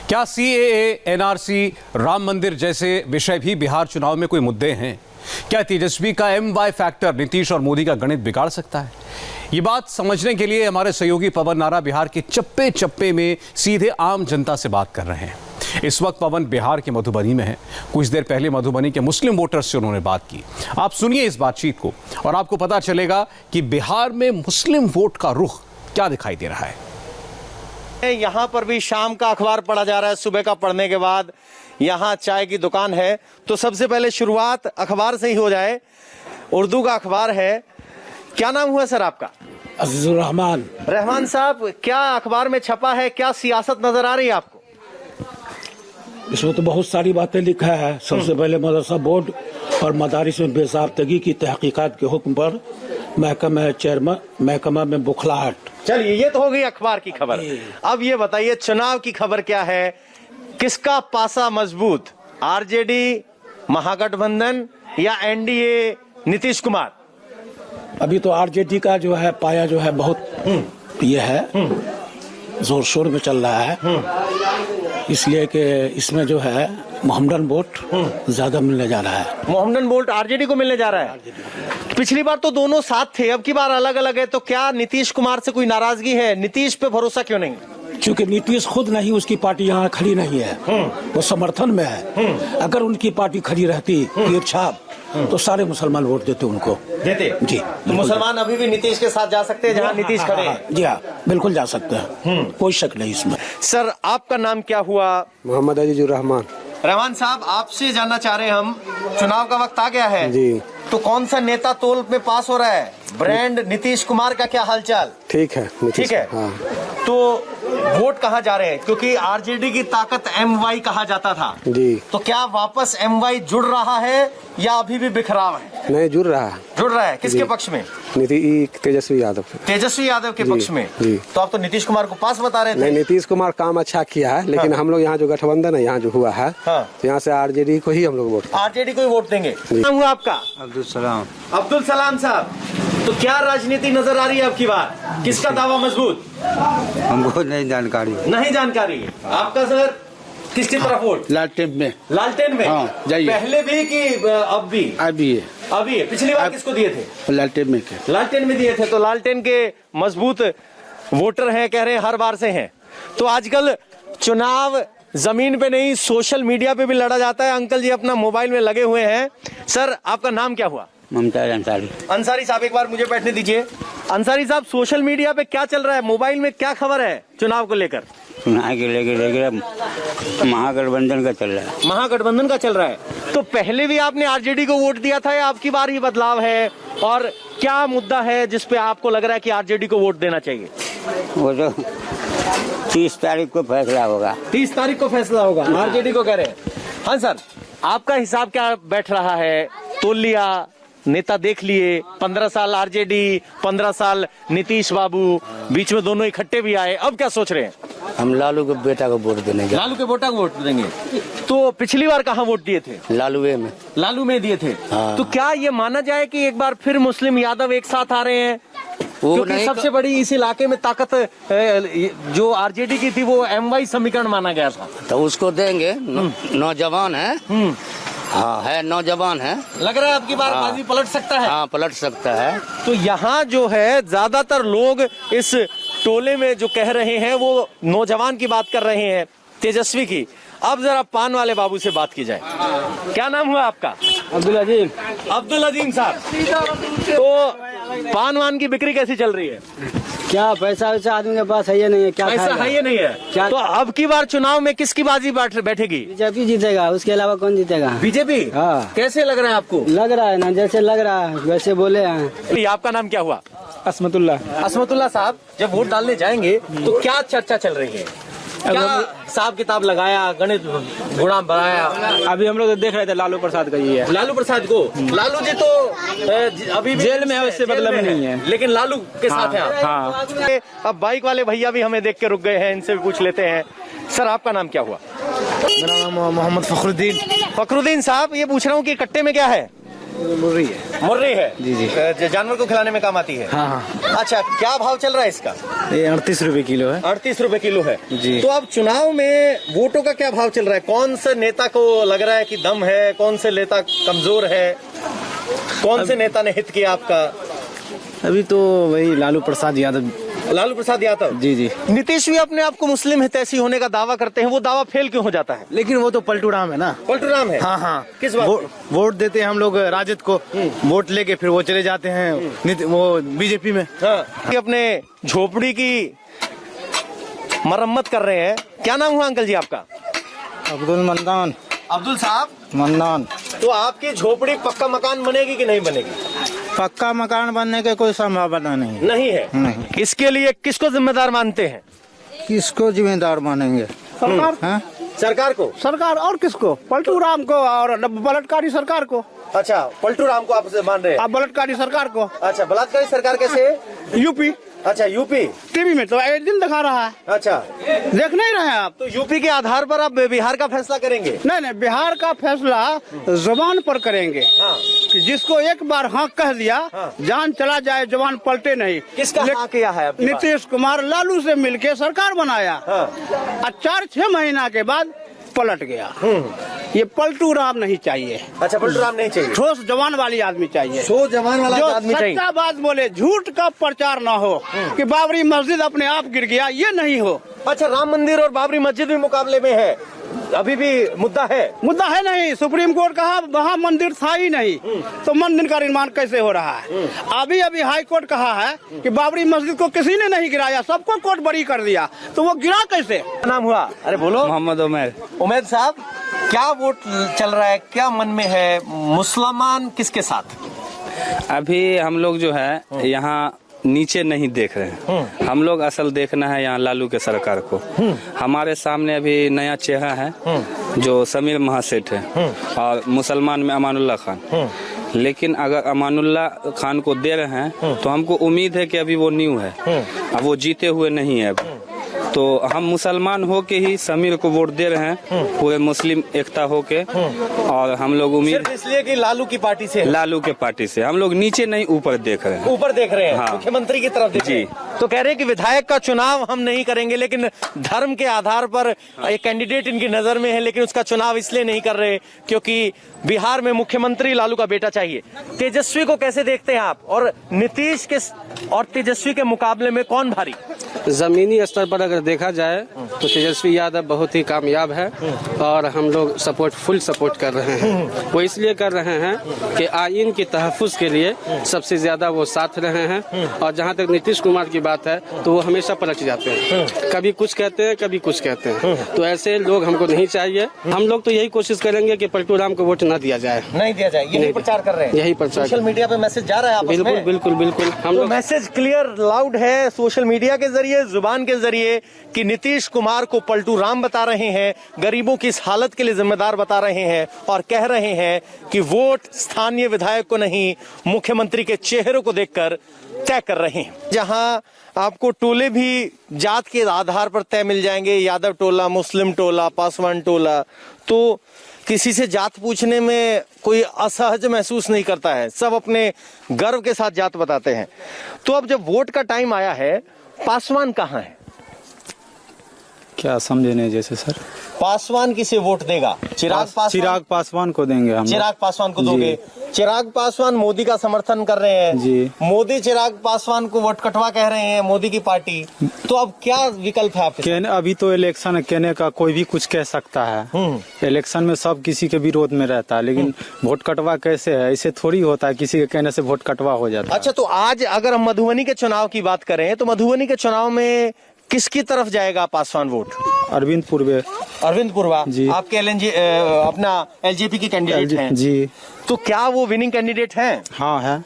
क्या CAA, NRC, Ram मंदिर जैसे विषय भी बिहार चुनाव में कोई मुद्दे हैं? क्या तेजस्वी का MY फैक्टर नीतीश और मोदी का गणित बिगाड़ सकता है? ये बात समझने के लिए हमारे सहयोगी पवन नारा बिहार के चप्पे चप्पे में सीधे आम जनता से बात कर रहे हैं। इस वक्त पवन बिहार के मधुबनी में है। कुछ देर पहले मधुबनी के मुस्लिम वोटर्स से उन्होंने बात की। आप सुनिए इस बातचीत को और आपको पता चलेगा कि बिहार में मुस्लिम वोट का रुख क्या दिखाई दे रहा है। यहाँ पर भी शाम का अखबार पढ़ा जा रहा है। सुबह का पढ़ने के बाद यहाँ चाय की दुकान है, तो सबसे पहले शुरुआत अखबार से ही हो जाए। उर्दू का अखबार है। क्या नाम हुआ सर आपका? अजीजुर रहमान। रहमान साहब, क्या अखबार में छपा है? क्या सियासत नजर आ रही है आपको? इसमें तो बहुत सारी बातें लिखा है। सबसे पहले मदरसा बोर्ड और मदारिस में बेज़ाब्तगी की तहकीकात के हुक्म पर महकमा में बुखलाहट। चलिए, ये तो हो गई अखबार की खबर। अब ये बताइए, चुनाव की खबर क्या है? किसका पासा मजबूत, आरजेडी महागठबंधन या एनडीए नीतीश कुमार? अभी तो आरजेडी का जो है पाया जो है बहुत ये है, जोर शोर में चल रहा है। इसलिए कि इसमें जो है मोहम्मदन वोट ज्यादा मिलने जा रहा है। मोहम्मदन वोट आरजेडी को मिलने जा रहा है। पिछली बार तो दोनों साथ थे, अब की बार अलग अलग है। तो क्या नीतीश कुमार से कोई नाराजगी है? नीतीश पे भरोसा क्यों नहीं? क्योंकि नीतीश खुद नहीं, उसकी पार्टी यहाँ खड़ी नहीं है, वो समर्थन में है। अगर उनकी पार्टी खड़ी रहती एक छाप, तो सारे मुसलमान वोट देते उनको। देते जी। तो मुसलमान अभी भी नीतीश के साथ जा सकते हैं जहाँ नीतीश खड़े हैं? जी हाँ, बिल्कुल जा सकते हैं, कोई शक नहीं इसमें। सर, आपका नाम क्या हुआ? मोहम्मद अजीजुर रहमान। रहमान साहब, आपसे जानना चाह रहे हैं हम, चुनाव का वक्त आ गया है जी, तो कौन सा नेता तोल में पास हो रहा है? ब्रांड नीतीश कुमार का क्या हालचाल? ठीक है। ठीक है। हाँ। तो वोट कहाँ जा रहे हैं? क्योंकि आरजेडी की ताकत MY कहा जाता था जी, तो क्या वापस MY जुड़ रहा है या अभी भी बिखराव है? नहीं, जुड़ रहा है। जुड़ रहा है। किसके पक्ष में? तेजस्वी यादव। तेजस्वी यादव के पक्ष में। जी। तो आप तो नीतीश कुमार को पास बता रहे थे। नहीं, नीतीश कुमार काम अच्छा किया है, लेकिन हम लोग यहाँ जो गठबंधन है, यहाँ जो हुआ है, तो यहाँ से आरजेडी को ही हम लोग वोट। आरजेडी को ही वोट देंगे। नाम हुआ आपका? अब्दुल सलाम। अब्दुल सलाम साहब, तो क्या राजनीति नजर आ रही है अब की बार? किसका दावा मजबूत? हमको नहीं जानकारी। नहीं जानकारी। आपका सर, किसकी तरफ वोट? लालटेन में। लालटेन में? हाँ, जाइए। पहले भी कि अब भी? अभी है। अभी है। पिछली बार किसको दिए थे? लालटेन में के। लालटेन में दिए थे। तो लालटेन के मजबूत वोटर हैं, कह रहे हैं हर बार से हैं। तो आजकल चुनाव जमीन पे नहीं, सोशल मीडिया पे भी लड़ा जाता है। अंकल जी अपना मोबाइल में लगे हुए हैं। सर, आपका नाम क्या हुआ? मुमताज अंसारी। अंसारी साहब, एक बार मुझे बैठने दीजिए। अंसारी साहब, सोशल मीडिया पे क्या चल रहा है? मोबाइल में क्या खबर है चुनाव को लेकर? चुनाव के लेकर महागठबंधन का चल रहा है। महागठबंधन का चल रहा है। तो पहले भी आपने आरजेडी को वोट दिया था या आपकी बार ही बदलाव है? और क्या मुद्दा है जिसपे आपको लग रहा है कि आरजेडी को वोट देना चाहिए? वो तो 30 तारीख को फैसला होगा। 30 तारीख को फैसला होगा, आरजेडी को कह रहे हैं। हाँ सर, आपका हिसाब क्या बैठ रहा है? तोल लिया, नेता देख लिए, 15 साल आरजेडी, 15 साल नीतीश बाबू, बीच में दोनों इकट्ठे भी आए। अब क्या सोच रहे हैं? हम लालू के बेटा को वोट देने। लालू के बेटा को वोट देंगे। तो पिछली बार कहाँ वोट दिए थे? लालूए में। लालू में दिए थे। हाँ। तो क्या ये माना जाए कि एक बार फिर मुस्लिम यादव एक साथ आ रहे हैं? क्योंकि सबसे बड़ी इस इलाके में ताकत जो आरजेडी की थी वो MY समीकरण माना गया था। तो उसको देंगे। नौजवान है। हाँ, है नौजवान है। लग रहा है आपकी बार बाजी पलट सकता है। हाँ, पलट सकता है। तो यहाँ जो है ज्यादातर लोग इस टोले में जो कह रहे हैं वो नौजवान की बात कर रहे हैं, तेजस्वी की। अब जरा पान वाले बाबू से बात की जाए। क्या नाम हुआ आपका? अब्दुल अजीम। अब्दुल अजीम साहब, तो पान वान की बिक्री कैसी चल रही है? क्या पैसा वैसा आदमी के पास है या नहीं है? क्या पैसा है या नहीं है? क्या? तो अब की बार चुनाव में किसकी बाजी बैठेगी? बीजेपी जीतेगा, उसके अलावा कौन जीतेगा? बीजेपी। हाँ। कैसे लग रहा है आपको? लग रहा है ना, जैसे लग रहा है वैसे बोले हैं। आपका नाम क्या हुआ? असमतुल्ला। असमतुल्ला साहब, जब वोट डालने जाएंगे तो क्या चर्चा चल रही है? क्या हिसाब किताब लगाया, गणित गुणा बनाया? अभी हम लोग देख रहे थे लालू प्रसाद का ही है। लालू प्रसाद को? लालू जी तो अभी जेल में है, उससे मतलब नहीं है, लेकिन लालू के साथ है आप। हाँ। अब बाइक वाले भैया भी हमें देख के रुक गए हैं, इनसे भी पूछ लेते हैं। सर, आपका नाम क्या हुआ? मेरा नाम मोहम्मद फखरुद्दीन। फखरुद्दीन साहब, ये पूछ रहा हूँ कि कट्टे में क्या है? मुर्री है। मुर्री है जी, जी। जानवर को खिलाने में काम आती है। हाँ हाँ, अच्छा, क्या भाव चल रहा है इसका? ये 38 रुपए किलो है। 38 रुपए किलो है जी। तो अब चुनाव में वोटों का क्या भाव चल रहा है? कौन से नेता को लग रहा है कि दम है, कौन से नेता कमजोर है, कौन से नेता ने हित किया आपका? अभी तो वही लालू प्रसाद यादव। लालू प्रसाद यादव। जी जी। नीतीश भी अपने आप को मुस्लिम हितैषी होने का दावा करते हैं, वो दावा फेल क्यों हो जाता है? लेकिन वो तो पलटू राम है ना। पलटू राम है। हाँ हाँ। किस बात पे? वोट देते हैं हम लोग राजद को, वोट लेके फिर वो चले जाते हैं वो बीजेपी में। हाँ, कि अपने झोपड़ी की मरम्मत कर रहे हैं। क्या नाम हुआ अंकल जी आपका? अब्दुल मन्नान। अब्दुल साहब मन्नान। तो आपकी झोपड़ी पक्का मकान बनेगी कि नहीं बनेगी? पक्का मकान बनने की कोई संभावना नहीं। नहीं है। नहीं। इसके लिए किसको जिम्मेदार मानते हैं? किसको जिम्मेदार मानेंगे? सरकार। हाँ? सरकार को। सरकार और किसको? पलटू राम को और बलात्कारी सरकार को। अच्छा, पलटू राम को आप मान रहे हैं? आप बलात्कारी सरकार को। अच्छा, बलात्कारी सरकार कैसे? यूपी। अच्छा, यूपी। टीवी में तो एक दिन दिखा रहा है। अच्छा, देख नहीं रहे हैं आप? तो यूपी के आधार पर आप बिहार का फैसला करेंगे? नहीं नहीं, बिहार का फैसला जुबान पर करेंगे। हाँ। कि जिसको एक बार हाँ कह दिया, हाँ। जान चला जाए जवान पलटे नहीं। किसका हाँ किया है आपके पास? नीतीश कुमार लालू से मिलके सरकार बनाया। हाँ। और 4-6 महीना के बाद पलट गया। ये पलटू राम नहीं चाहिए। अच्छा, पलटू राम नहीं चाहिए। ठोस जवान वाली आदमी चाहिए, सो जवान वाला जो आदमी चाहिए। सच्चा बात बोले, झूठ का प्रचार ना हो कि बाबरी मस्जिद अपने आप गिर गया, ये नहीं हो। अच्छा, राम मंदिर और बाबरी मस्जिद भी मुकाबले में है, अभी भी मुद्दा है? मुद्दा है नहीं। सुप्रीम कोर्ट कहा वहाँ मंदिर था ही नहीं, तो मंदिर का निर्माण कैसे हो रहा है? अभी अभी हाई कोर्ट कहा है कि बाबरी मस्जिद को किसी ने नहीं गिराया, सबको कोर्ट बरी कर दिया, तो वो गिरा कैसे? क्या नाम हुआ? अरे बोलो। मोहम्मद उमर। उमैद साहब, क्या वोट चल रहा है, क्या मन में है? मुसलमान किसके साथ? अभी हम लोग जो है यहाँ नीचे नहीं देख रहे हैं, हम लोग असल देखना है यहाँ लालू के सरकार को। हमारे सामने अभी नया चेहरा है जो समीर महासेठ है और मुसलमान में अमानुल्लाह खान। लेकिन अगर अमानुल्लाह खान को दे रहे हैं तो हमको उम्मीद है कि अभी वो न्यू है, अब वो जीते हुए नहीं है अभी। तो हम मुसलमान हो के ही समीर को वोट दे रहे हैं, पूरे मुस्लिम एकता हो के। और हम लोग उम्मीद इसलिए कि लालू की पार्टी से, लालू के पार्टी से हम लोग नीचे नहीं ऊपर देख रहे हैं। ऊपर देख रहे हैं। हाँ। मुख्यमंत्री की तरफ जी। तो कह रहे हैं कि विधायक का चुनाव हम नहीं करेंगे, लेकिन धर्म के आधार पर एक कैंडिडेट इनकी नजर में है, लेकिन उसका चुनाव इसलिए नहीं कर रहे क्योंकि बिहार में मुख्यमंत्री लालू का बेटा चाहिए। तेजस्वी को कैसे देखते हैं आप? और नीतीश के और तेजस्वी के मुकाबले में कौन भारी? जमीनी स्तर पर अगर देखा जाए तो तेजस्वी यादव बहुत ही कामयाब है और हम लोग फुल सपोर्ट कर रहे हैं। वो इसलिए कर रहे हैं कि आइन के तहफ़्फ़ुज़ के लिए सबसे ज्यादा वो साथ रहे हैं। और जहाँ तक नीतीश कुमार की बात है तो वो हमेशा पलट जाते हैं, कभी कुछ कहते हैं कभी कुछ कहते हैं। तो ऐसे लोग हमको नहीं चाहिए। हम लोग तो यही कोशिश करेंगे कि पलटू राम को वोट न दिया जाए। नहीं दिया जाए, यही प्रचार कर रहे हैं। यही प्रचार, सोशल मीडिया पे मैसेज जा रहा है आपस बिल्कुल में? बिल्कुल बिल्कुल। हम तो लोग मैसेज क्लियर लाउड है सोशल मीडिया के जरिए, जुबान के जरिए, कि नीतीश कुमार को पलटू राम बता रहे हैं, गरीबों की इस हालत के लिए जिम्मेदार बता रहे हैं और कह रहे हैं कि वोट स्थानीय विधायक को नहीं, मुख्यमंत्री के चेहरों को देखकर तय कर रहे हैं। जहां आपको टोले भी जात के आधार पर तय मिल जाएंगे, यादव टोला, मुस्लिम टोला, पासवान टोला, तो किसी से जात पूछने में कोई असहज महसूस नहीं करता है, सब अपने गर्व के साथ जात बताते हैं। तो अब जब वोट का टाइम आया है, पासवान कहाँ है? क्या समझे नहीं जैसे सर? पासवान किसे वोट देगा? चिराग पासवान को देंगे हम। चिराग पासवान को दोगे? चिराग पासवान मोदी का समर्थन कर रहे हैं जी। मोदी चिराग पासवान को वोट कटवा कह रहे हैं, मोदी की पार्टी। तो अब क्या विकल्प है आपके? अभी तो इलेक्शन है, कहने का कोई भी कुछ कह सकता है। इलेक्शन में सब किसी के विरोध में रहता है, लेकिन वोट कटवा कैसे है? ऐसे थोड़ी होता है किसी के कहने से वोट कटवा हो जाता है। अच्छा, तो आज अगर हम मधुबनी के चुनाव की बात करें तो मधुबनी के चुनाव में किसकी तरफ जाएगा पासवान वोट? अरविंद पूर्वे। अरविंद पुरवा जी। आपके अपना एलजेपी के कैंडिडेट हैं जी। तो क्या वो विनिंग कैंडिडेट हैं? हाँ है।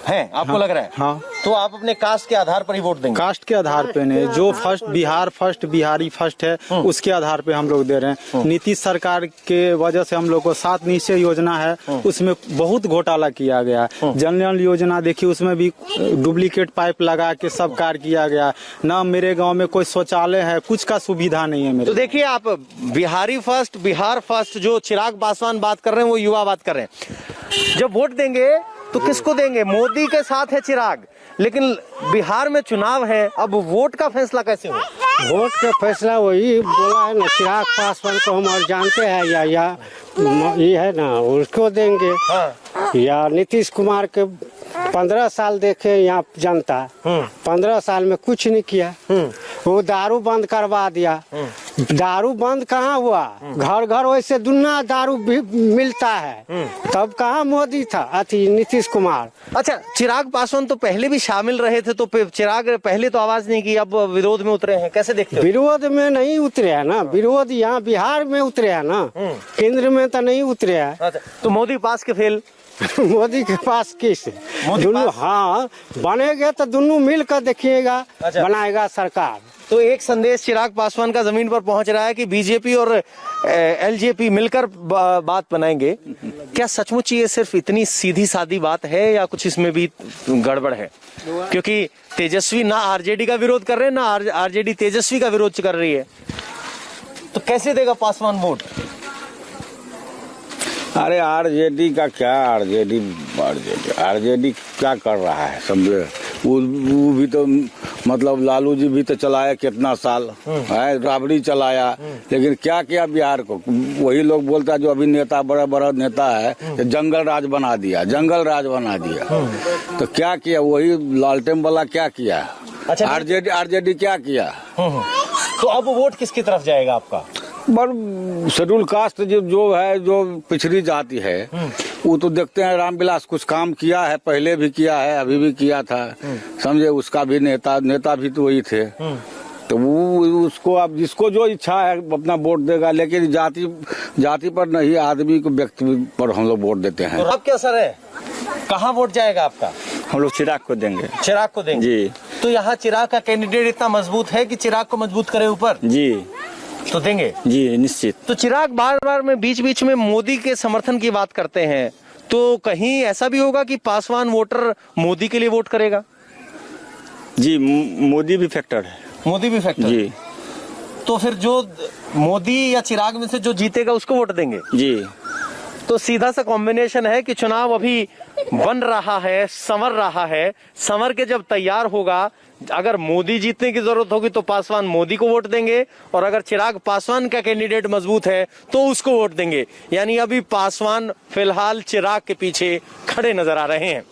हैं, आपको लग रहा है? हाँ। तो आप अपने कास्ट के आधार पर ही वोट देंगे? कास्ट के आधार पे नहीं, जो फर्स्ट बिहारी फर्स्ट है उसके आधार पे हम लोग दे रहे हैं। नीतीश सरकार के वजह से हम लोग को 7 निश्चय योजना है, उसमें बहुत घोटाला किया गया। जन योजना देखिए, उसमें भी डुप्लीकेट पाइप लगा के सब कार्य किया गया। ना मेरे गांव में कोई शौचालय है, कुछ का सुविधा नहीं है मेरे। तो देखिए, आप बिहारी फर्स्ट, बिहार फर्स्ट, जो चिराग पासवान बात कर रहे हैं वो युवा बात कर रहे हैं। जब वोट देंगे तो किसको देंगे? मोदी के साथ है चिराग, लेकिन बिहार में चुनाव है, अब वोट का फैसला कैसे हो? वोट का फैसला वही बोला है ना, चिराग पासवान को हम और जानते हैं, या ये है ना उसको देंगे। हाँ। या नीतीश कुमार के 15 साल देखे यहाँ जनता, 15 साल में कुछ नहीं किया। वो दारू बंद करवा दिया। दारू बंद कहाँ हुआ? घर घर वैसे दुनिया दारू भी मिलता है, तब कहाँ मोदी था, अति नीतीश कुमार। अच्छा, चिराग पासवान तो पहले भी शामिल रहे थे, तो चिराग पहले तो आवाज नहीं की, अब विरोध में उतरे हैं, कैसे देखते हो? विरोध में नहीं उतरे है ना, विरोध यहाँ बिहार में उतरे है ना, केंद्र में तो नहीं उतरे है। अच्छा, तो मोदी पास के फेल? मोदी के पास किस दोनों? हाँ, बनेगा तो दोनों मिलकर देखिएगा। अच्छा। बनाएगा सरकार। तो एक संदेश चिराग पासवान का जमीन पर पहुंच रहा है कि बीजेपी और एलजेपी मिलकर बात बनाएंगे। क्या सचमुच ये सिर्फ इतनी सीधी सादी बात है या कुछ इसमें भी गड़बड़ है? क्योंकि तेजस्वी ना आरजेडी का विरोध कर रहे हैं, ना आरजेडी तेजस्वी का विरोध कर रही है, तो कैसे देगा पासवान वोट? अरे आरजेडी का क्या, आरजेडी क्या कर रहा है? समझे, वो भी तो मतलब लालू जी भी तो चलाया कितना साल है, राबड़ी चलाया, लेकिन क्या किया बिहार को? वही लोग बोलता है जो अभी नेता, बड़ा बड़ा नेता है, जंगल राज बना दिया। तो क्या किया? वही लालटेन वाला क्या किया? अच्छा, आरजेडी क्या किया? तो अब वोट किसकी तरफ जाएगा आपका? शेड्यूल कास्ट जो है, जो पिछड़ी जाति है, वो तो देखते हैं रामविलास कुछ काम किया है, पहले भी किया है, अभी भी किया था, समझे। उसका भी नेता भी तो वही थे, तो वो उसको अब जिसको जो इच्छा है अपना वोट देगा, लेकिन जाति पर नहीं, आदमी को, व्यक्ति पर हम लोग वोट देते हैं। तो अब क्या सर है, कहाँ वोट जाएगा आपका? हम लोग चिराग को देंगे। चिराग को देंगे जी। तो यहाँ चिराग का कैंडिडेट इतना मजबूत है कि चिराग को मजबूत करे ऊपर जी, तो देंगे जी निश्चित। तो चिराग बार बार में बीच में मोदी के समर्थन की बात करते हैं, तो कहीं ऐसा भी होगा कि पासवान वोटर मोदी के लिए वोट करेगा? जी, मोदी भी फैक्टर है। मोदी भी फैक्टर जी। तो फिर जो मोदी या चिराग में से जो जीतेगा उसको वोट देंगे? जी। तो सीधा सा कॉम्बिनेशन है कि चुनाव अभी बन रहा है, संवर रहा है, संवर के जब तैयार होगा, अगर मोदी जीतने की जरूरत होगी तो पासवान मोदी को वोट देंगे, और अगर चिराग पासवान का कैंडिडेट मजबूत है तो उसको वोट देंगे। यानी अभी पासवान फिलहाल चिराग के पीछे खड़े नजर आ रहे हैं।